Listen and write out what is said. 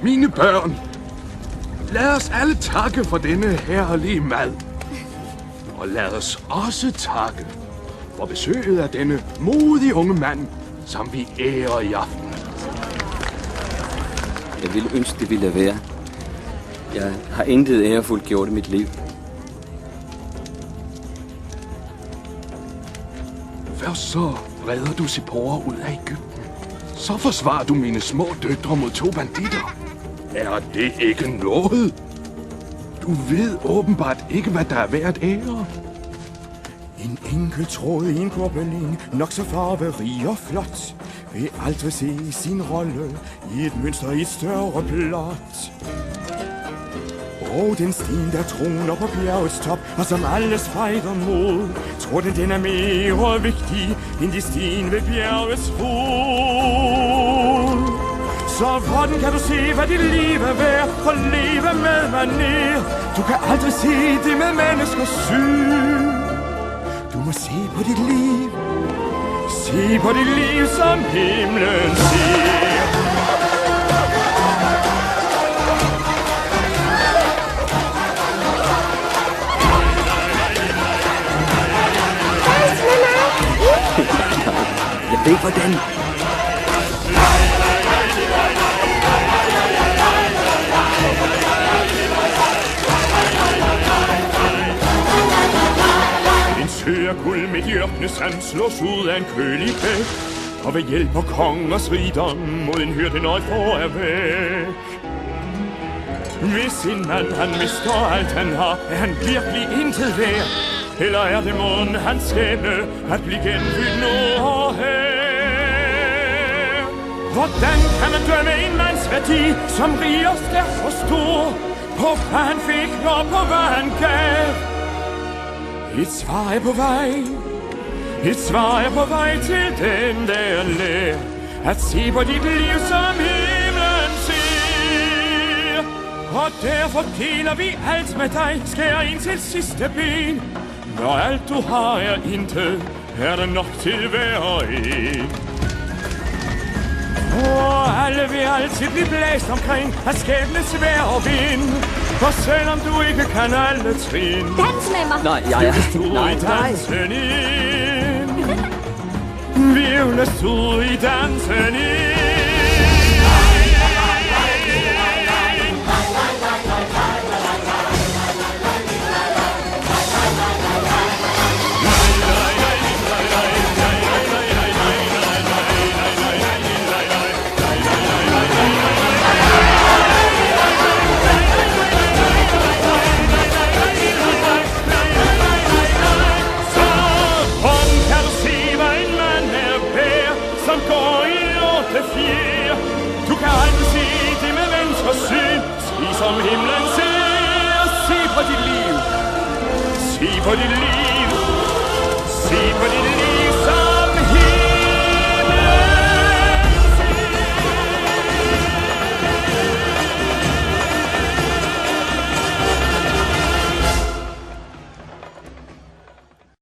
Mine børn, lad os alle takke for denne herlige mad. Og lad os også takke for besøget af denne modige unge mand, som vi ærer i aften. Jeg ville ønske, det ville være. Jeg har intet ærefuldt gjort i mit liv. Først så redder du Zippora ud af Egypten. Så forsvarer du mine små døtre mod 2 banditter. Er det ikke noget? Du ved åbenbart ikke, hvad der er værd at ære. En enkelt tråd i en gobelin, nok så farverig og flot, vil aldrig se sin rolle i et mønster i et større blot. Og den sten, der troner på bjergets top, og som alle spejder mod, tror den er mere vigtig end de sten ved bjergets fod. Så hvordan kan du se, hvad dit liv er værd, og leve med manér? Du kan aldrig se det med menneskers syn. Du må se på dit liv, se på dit liv, som himlen ser. Jeg ved ikke, hvordan. En sø af guld midt i ørkene sand slås ud af en kølig bæk, og ved hjælp af kongers rigdom mod en hyrde nøj for er væk. Hvis en mand han mister alt han har, er han virkelig intet værd. Eller er det mon hans skæbne at blive genfyldt nu og her? Hvordan kan man dømme en mands værdi, som rigest er så stor? På hvad han fik og på hvad han gav? Et svar er på vej. Et svar er på vej til den der lær. At se på dit liv som himlen ser. Og derfor deler vi alt med dig. Skær ind til sidste ben. Når alt du har er intet, er der nok til hver og en. Og alle vil altid blive blæst omkring af skæbnes vejr og vind. For selvom du ikke kan alle trin, dans med mig. Nej, nej. Dansen ind. Virvles ud i dansen ind. Du kan aldrig se det med menneskers syn. Se som himlen ser. Se på dit liv. Se på dit liv. Se på dit liv.